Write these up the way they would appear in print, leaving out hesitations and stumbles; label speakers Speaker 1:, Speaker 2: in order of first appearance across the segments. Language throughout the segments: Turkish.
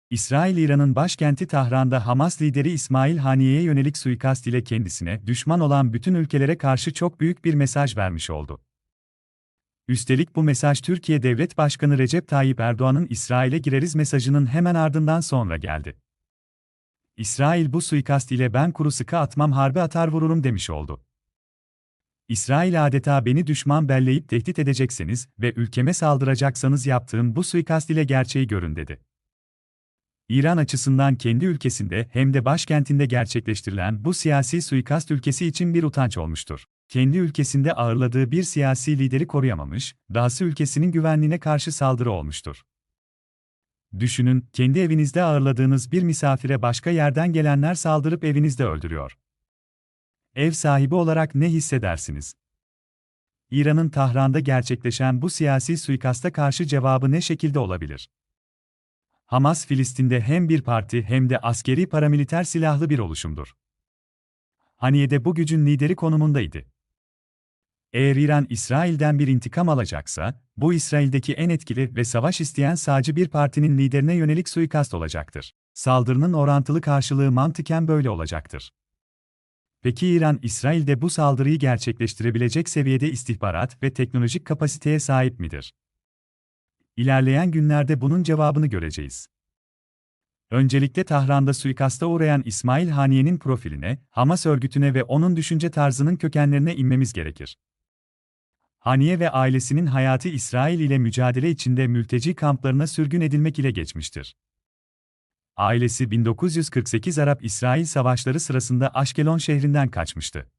Speaker 1: İsrail, İran'ın başkenti Tahran'da Hamas lideri İsmail Haniye'ye yönelik suikast ile kendisine düşman olan bütün ülkelere karşı çok büyük bir mesaj vermiş oldu. Üstelik bu mesaj Türkiye Devlet Başkanı Recep Tayyip Erdoğan'ın "İsrail'e gireriz" mesajının hemen ardından sonra geldi. İsrail bu suikast ile "ben kuru sıkı atmam, harbi atar vururum" demiş oldu. İsrail adeta "beni düşman belleyip tehdit edecekseniz ve ülkeme saldıracaksanız yaptığım bu suikast ile gerçeği görün" dedi. İran açısından kendi ülkesinde hem de başkentinde gerçekleştirilen bu siyasi suikast ülkesi için bir utanç olmuştur. Kendi ülkesinde ağırladığı bir siyasi lideri koruyamamış, dahası ülkesinin güvenliğine karşı saldırı olmuştur. Düşünün, kendi evinizde ağırladığınız bir misafire başka yerden gelenler saldırıp evinizde öldürüyor. Ev sahibi olarak ne hissedersiniz? İran'ın Tahran'da gerçekleşen bu siyasi suikasta karşı cevabı ne şekilde olabilir? Hamas, Filistin'de hem bir parti hem de askeri paramiliter silahlı bir oluşumdur. Haniye de bu gücün lideri konumundaydı. Eğer İran, İsrail'den bir intikam alacaksa, bu İsrail'deki en etkili ve savaş isteyen sağcı bir partinin liderine yönelik suikast olacaktır. Saldırının orantılı karşılığı mantıken böyle olacaktır. Peki İran, İsrail'de bu saldırıyı gerçekleştirebilecek seviyede istihbarat ve teknolojik kapasiteye sahip midir? İlerleyen günlerde bunun cevabını göreceğiz. Öncelikle Tahran'da suikasta uğrayan İsmail Haniye'nin profiline, Hamas örgütüne ve onun düşünce tarzının kökenlerine inmemiz gerekir. Haniye ve ailesinin hayatı İsrail ile mücadele içinde mülteci kamplarına sürgün edilmek ile geçmiştir. Ailesi 1948 Arap-İsrail savaşları sırasında Aşkelon şehrinden kaçmıştı.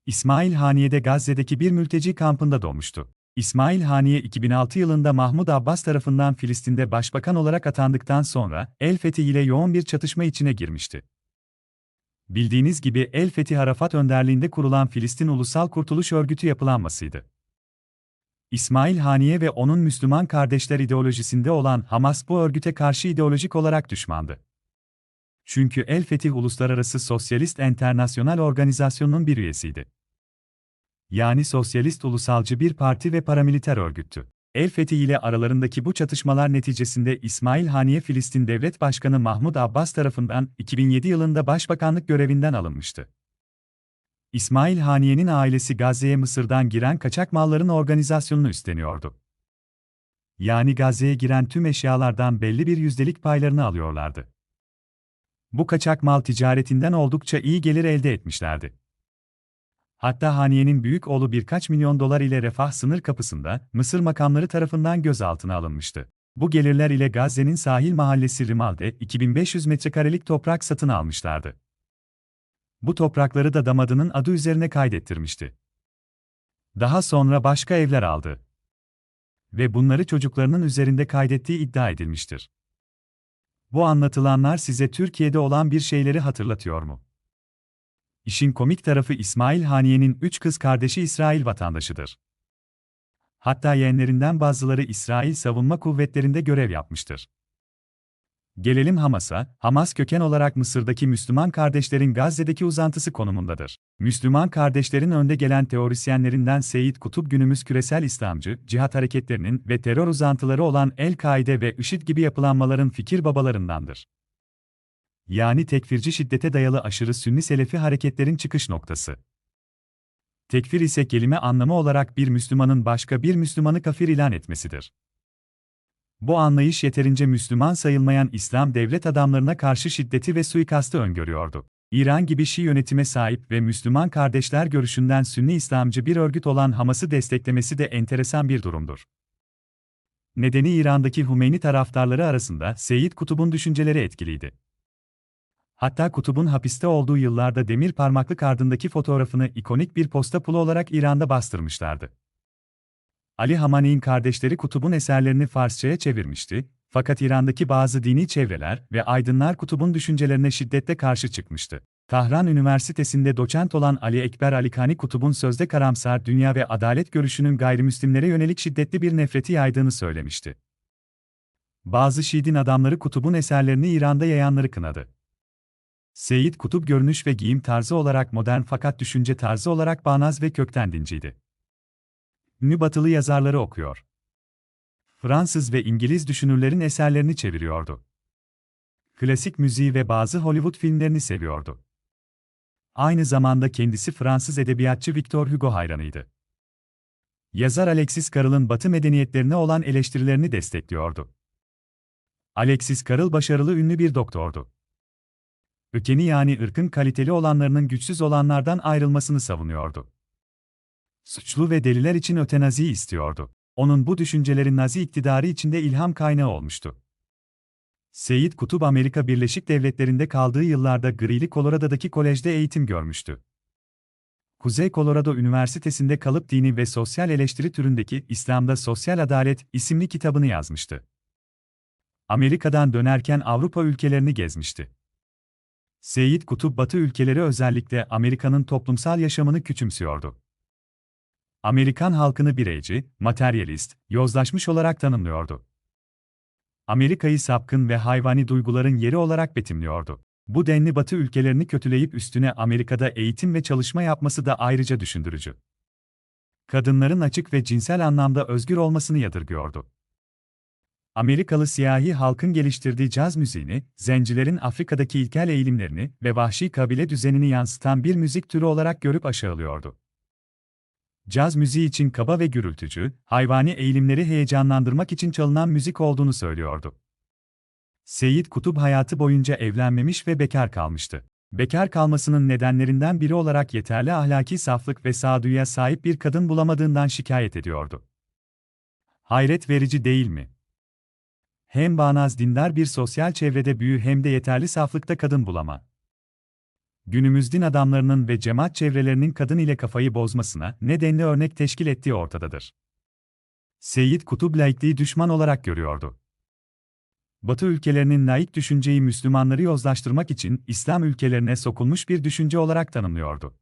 Speaker 1: İsmail Haniye de Gazze'deki bir mülteci kampında doğmuştu. İsmail Haniye 2006 yılında Mahmud Abbas tarafından Filistin'de başbakan olarak atandıktan sonra El-Fetih ile yoğun bir çatışma içine girmişti. Bildiğiniz gibi El-Fetih, Arafat önderliğinde kurulan Filistin Ulusal Kurtuluş Örgütü yapılanmasıydı. İsmail Haniye ve onun Müslüman kardeşler ideolojisinde olan Hamas bu örgüte karşı ideolojik olarak düşmandı. Çünkü El-Fetih Uluslararası Sosyalist Enternasyonal Organizasyonu'nun bir üyesiydi. Yani sosyalist ulusalcı bir parti ve paramiliter örgüttü. El-Fetih ile aralarındaki bu çatışmalar neticesinde İsmail Haniye, Filistin Devlet Başkanı Mahmud Abbas tarafından 2007 yılında başbakanlık görevinden alınmıştı. İsmail Haniye'nin ailesi Gazze'ye Mısır'dan giren kaçak malların organizasyonunu üstleniyordu. Yani Gazze'ye giren tüm eşyalardan belli bir yüzdelik paylarını alıyorlardı. Bu kaçak mal ticaretinden oldukça iyi gelir elde etmişlerdi. Hatta Haniye'nin büyük oğlu birkaç milyon dolar ile Refah sınır kapısında Mısır makamları tarafından gözaltına alınmıştı. Bu gelirler ile Gazze'nin sahil mahallesi Rimal'de 2500 metrekarelik toprak satın almışlardı. Bu toprakları da damadının adı üzerine kaydettirmişti. Daha sonra başka evler aldı. Ve bunları çocuklarının üzerinde kaydettiği iddia edilmiştir. Bu anlatılanlar size Türkiye'de olan bir şeyleri hatırlatıyor mu? İşin komik tarafı, İsmail Haniye'nin 3 kız kardeşi İsrail vatandaşıdır. Hatta yeğenlerinden bazıları İsrail Savunma Kuvvetleri'nde görev yapmıştır. Gelelim Hamas'a. Hamas köken olarak Mısır'daki Müslüman kardeşlerin Gazze'deki uzantısı konumundadır. Müslüman kardeşlerin önde gelen teorisyenlerinden Seyyid Kutup günümüz küresel İslamcı, cihat hareketlerinin ve terör uzantıları olan El-Kaide ve IŞİD gibi yapılanmaların fikir babalarındandır. Yani tekfirci, şiddete dayalı aşırı Sünni Selefi hareketlerin çıkış noktası. Tekfir ise kelime anlamı olarak bir Müslümanın başka bir Müslümanı kafir ilan etmesidir. Bu anlayış yeterince Müslüman sayılmayan İslam devlet adamlarına karşı şiddeti ve suikastı öngörüyordu. İran gibi Şii yönetime sahip ve Müslüman kardeşler görüşünden Sünni İslamcı bir örgüt olan Hamas'ı desteklemesi de enteresan bir durumdur. Nedeni, İran'daki Hümeyni taraftarları arasında Seyyid Kutup'un düşünceleri etkiliydi. Hatta Kutup'un hapiste olduğu yıllarda demir parmaklık ardındaki fotoğrafını ikonik bir posta pulu olarak İran'da bastırmışlardı. Ali Hamaney'in kardeşleri Kutup'un eserlerini Farsça'ya çevirmişti, fakat İran'daki bazı dini çevreler ve aydınlar Kutup'un düşüncelerine şiddetle karşı çıkmıştı. Tahran Üniversitesi'nde doçent olan Ali Ekber Alikani, Kutup'un sözde karamsar dünya ve adalet görüşünün gayrimüslimlere yönelik şiddetli bir nefreti yaydığını söylemişti. Bazı Şii din adamları Kutup'un eserlerini İran'da yayanları kınadı. Seyyid Kutup görünüş ve giyim tarzı olarak modern, fakat düşünce tarzı olarak bağnaz ve kökten dinciydi. Ünlü Batılı yazarları okuyor. Fransız ve İngiliz düşünürlerin eserlerini çeviriyordu. klasik müziği ve bazı Hollywood filmlerini seviyordu. Aynı zamanda kendisi Fransız edebiyatçı Victor Hugo hayranıydı. Yazar Alexis Carrel'ın Batı medeniyetlerine olan eleştirilerini destekliyordu. Alexis Carrel başarılı ünlü bir doktordu. Ökeni yani ırkın kaliteli olanlarının güçsüz olanlardan ayrılmasını savunuyordu. Suçlu ve deliler için ötenaziyi istiyordu. Onun bu düşünceleri Nazi iktidarı içinde ilham kaynağı olmuştu. Seyyid Kutup Amerika Birleşik Devletleri'nde kaldığı yıllarda Greeley, Colorado'daki kolejde eğitim görmüştü. Kuzey Colorado Üniversitesi'nde kalıp dini ve sosyal eleştiri türündeki İslam'da Sosyal Adalet isimli kitabını yazmıştı. Amerika'dan dönerken Avrupa ülkelerini gezmişti. Seyyid Kutup Batı ülkeleri özellikle Amerika'nın toplumsal yaşamını küçümsüyordu. Amerikan halkını bireyci, materyalist, yozlaşmış olarak tanımlıyordu. Amerika'yı sapkın ve hayvani duyguların yeri olarak betimliyordu. Bu denli Batı ülkelerini kötüleyip üstüne Amerika'da eğitim ve çalışma yapması da ayrıca düşündürücü. Kadınların açık ve cinsel anlamda özgür olmasını yadırgıyordu. Amerikalı siyahi halkın geliştirdiği caz müziğini, zencilerin Afrika'daki ilkel eğilimlerini ve vahşi kabile düzenini yansıtan bir müzik türü olarak görüp aşağılıyordu. Caz müziği için kaba ve gürültücü, hayvani eğilimleri heyecanlandırmak için çalınan müzik olduğunu söylüyordu. Seyyid Kutup hayatı boyunca evlenmemiş ve bekar kalmıştı. Bekar kalmasının nedenlerinden biri olarak yeterli ahlaki saflık ve sağduyuya sahip bir kadın bulamadığından şikayet ediyordu. Hayret verici değil mi? Hem bağnaz dindar bir sosyal çevrede büyü hem de yeterli saflıkta kadın bulama. Günümüz din adamlarının ve cemaat çevrelerinin kadın ile kafayı bozmasına nedenli örnek teşkil ettiği ortadadır. Seyyid Kutup laikliği düşman olarak görüyordu. Batı ülkelerinin laik düşünceyi Müslümanları yozlaştırmak için İslam ülkelerine sokulmuş bir düşünce olarak tanımlıyordu.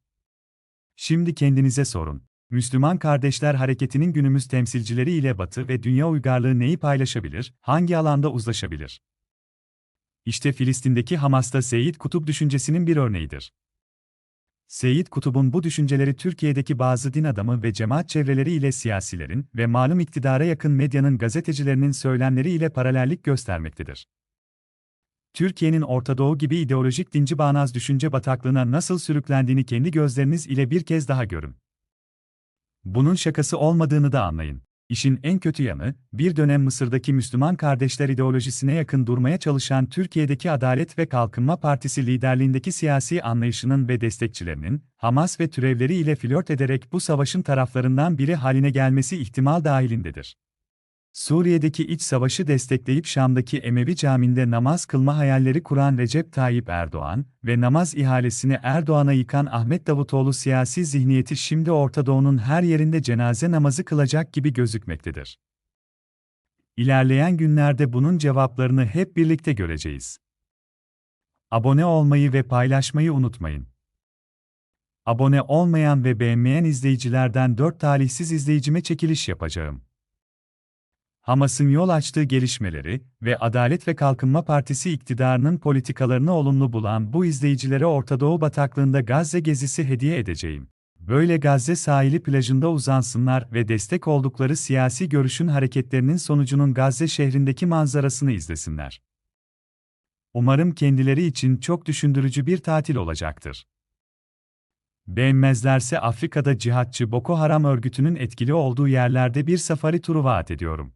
Speaker 1: Şimdi kendinize sorun. Müslüman Kardeşler Hareketi'nin günümüz temsilcileri ile Batı ve dünya uygarlığı neyi paylaşabilir, hangi alanda uzlaşabilir? İşte Filistin'deki Hamas'ta Seyyid Kutup düşüncesinin bir örneğidir. Seyyid Kutup'un bu düşünceleri Türkiye'deki bazı din adamı ve cemaat çevreleri ile siyasilerin ve malum iktidara yakın medyanın gazetecilerinin söylemleri ile paralellik göstermektedir. Türkiye'nin Orta Doğu gibi ideolojik dinci bağnaz düşünce bataklığına nasıl sürüklendiğini kendi gözleriniz ile bir kez daha görün. Bunun şakası olmadığını da anlayın. İşin en kötü yanı, bir dönem Mısır'daki Müslüman Kardeşler ideolojisine yakın durmaya çalışan Türkiye'deki Adalet ve Kalkınma Partisi liderliğindeki siyasi anlayışının ve destekçilerinin, Hamas ve türevleri ile flört ederek bu savaşın taraflarından biri haline gelmesi ihtimal dahilindedir. Suriye'deki iç savaşı destekleyip Şam'daki Emevi Camii'nde namaz kılma hayalleri kuran Recep Tayyip Erdoğan ve namaz ihalesini Erdoğan'a yıkan Ahmet Davutoğlu siyasi zihniyeti şimdi Orta Doğu'nun her yerinde cenaze namazı kılacak gibi gözükmektedir. İlerleyen günlerde bunun cevaplarını hep birlikte göreceğiz. Abone olmayı ve paylaşmayı unutmayın. Abone olmayan ve beğenmeyen izleyicilerden 4 talihsiz izleyicime çekiliş yapacağım. Hamas'ın yol açtığı gelişmeleri ve Adalet ve Kalkınma Partisi iktidarının politikalarını olumlu bulan bu izleyicilere Orta Doğu bataklığında Gazze gezisi hediye edeceğim. Böyle Gazze sahili plajında uzansınlar ve destek oldukları siyasi görüşün hareketlerinin sonucunun Gazze şehrindeki manzarasını izlesinler. Umarım kendileri için çok düşündürücü bir tatil olacaktır. Beğenmezlerse Afrika'da cihatçı Boko Haram örgütünün etkili olduğu yerlerde bir safari turu vaat ediyorum.